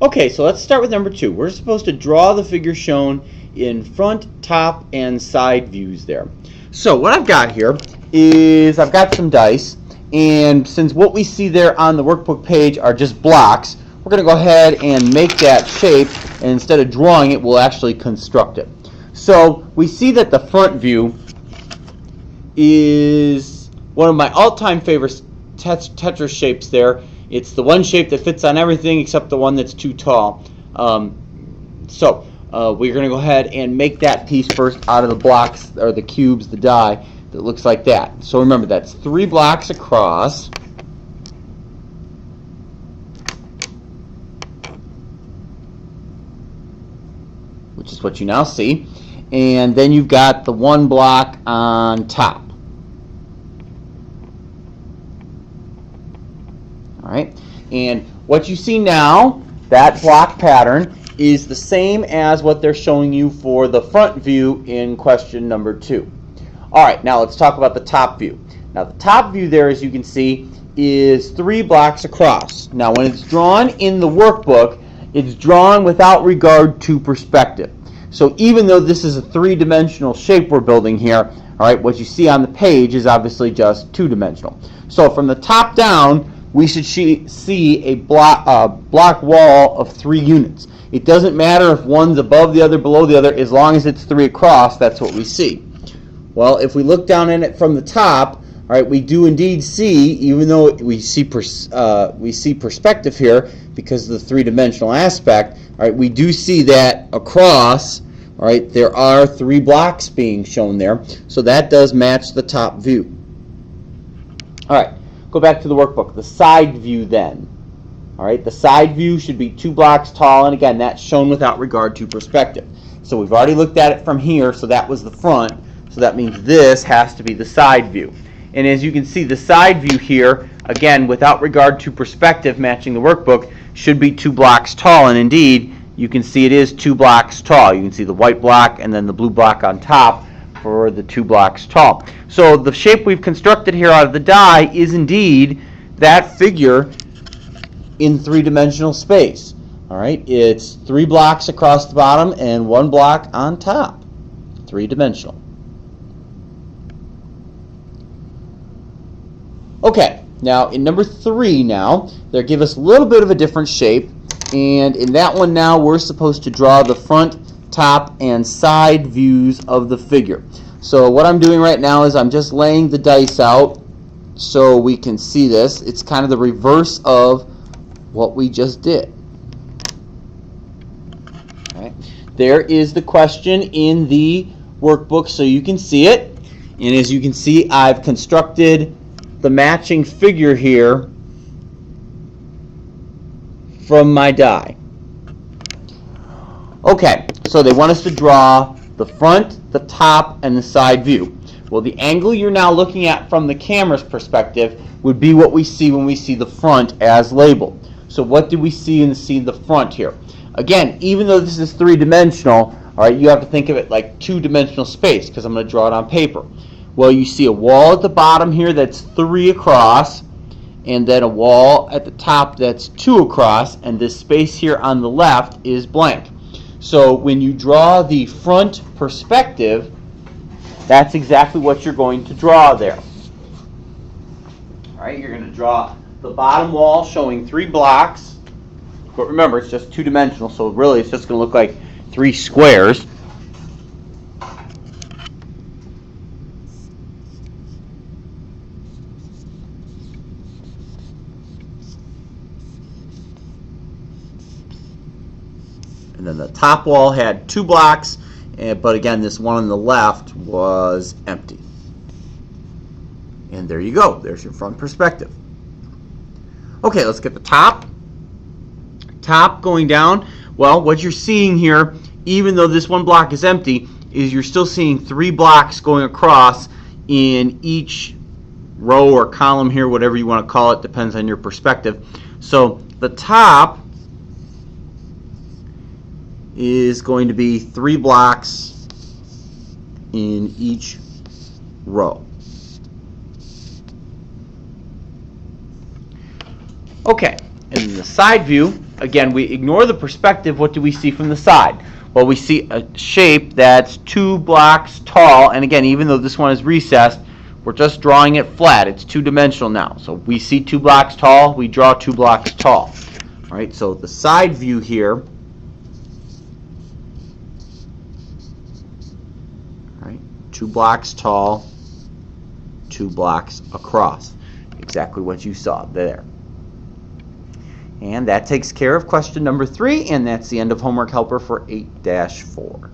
Okay, so let's start with number 2. We're supposed to draw the figure shown in front, top, and side views there. So what I've got here is I've got some dice, and since what we see there on the workbook page are just blocks, we're going to go ahead and make that shape, and instead of drawing it, we'll actually construct it. So we see that the front view is one of my all-time favorite Tetris shapes there. It's the one shape that fits on everything except the one that's too tall. We're going to go ahead and make that piece first out of the blocks, or the cubes, the die, that looks like that. So remember, that's 3 blocks across. Which is what you now see. And then you've got the 1 block on top. Alright, and what you see now, that block pattern, is the same as what they're showing you for the front view in question number 2. Alright, now let's talk about the top view. Now the top view there, as you can see, is 3 blocks across. Now when it's drawn in the workbook, it's drawn without regard to perspective. So even though this is a 3-dimensional shape we're building here, alright, what you see on the page is obviously just 2-dimensional. So from the top down, we should see a block wall of 3 units. It doesn't matter if one's above the other, below the other, as long as it's 3 across, that's what we see. Well, if we look down in it from the top, all right, we do indeed see, even though we see perspective here because of the 3-dimensional aspect, all right, we do see that across, all right, there are 3 blocks being shown there, so that does match the top view. All right. Go back to the workbook. The side view then. All right, the side view should be 2 blocks tall, and again, that's shown without regard to perspective. So we've already looked at it from here, so that was the front, so that means this has to be the side view. And as you can see, the side view here, again, without regard to perspective, matching the workbook, should be 2 blocks tall, and indeed, you can see it is 2 blocks tall. You can see the white block and then the blue block on top for the 2 blocks tall. So the shape we've constructed here out of the die is indeed that figure in 3-dimensional space. All right, it's 3 blocks across the bottom and 1 block on top, 3-dimensional. Okay, now in number 3 now, they give us a little bit of a different shape, and in that one now we're supposed to draw the front, top, and side views of the figure. So what I'm doing right now is I'm just laying the dice out so we can see this. It's kind of the reverse of what we just did. All right. There is the question in the workbook so you can see it. And as you can see, I've constructed the matching figure here from my die. Okay, so they want us to draw the front, the top, and the side view. Well, the angle you're now looking at from the camera's perspective would be what we see when we see the front as labeled. So what do we see in the front here? Again, even though this is 3-dimensional, all right, you have to think of it like 2-dimensional space because I'm going to draw it on paper. Well, you see a wall at the bottom here that's 3 across, and then a wall at the top that's 2 across, and this space here on the left is blank. So when you draw the front perspective, that's exactly what you're going to draw there. All right, you're going to draw the bottom wall showing 3 blocks, but remember it's just 2-dimensional, so really it's just going to look like 3 squares. And then the top wall had 2 blocks, but again, this one on the left was empty. And there you go. There's your front perspective. Okay, let's get the top. Top going down. Well, what you're seeing here, even though this 1 block is empty, is you're still seeing 3 blocks going across in each row or column here, whatever you want to call it, depends on your perspective. So the top is going to be 3 blocks in each row. Okay, and the side view, again, we ignore the perspective. What do we see from the side? Well, we see a shape that's 2 blocks tall, and again, even though this one is recessed, we're just drawing it flat. It's two-dimensional now. So we see 2 blocks tall, we draw 2 blocks tall. All right, so the side view here, all right, 2 blocks tall, 2 blocks across. Exactly what you saw there. And that takes care of question number 3, and that's the end of homework helper for 8-4.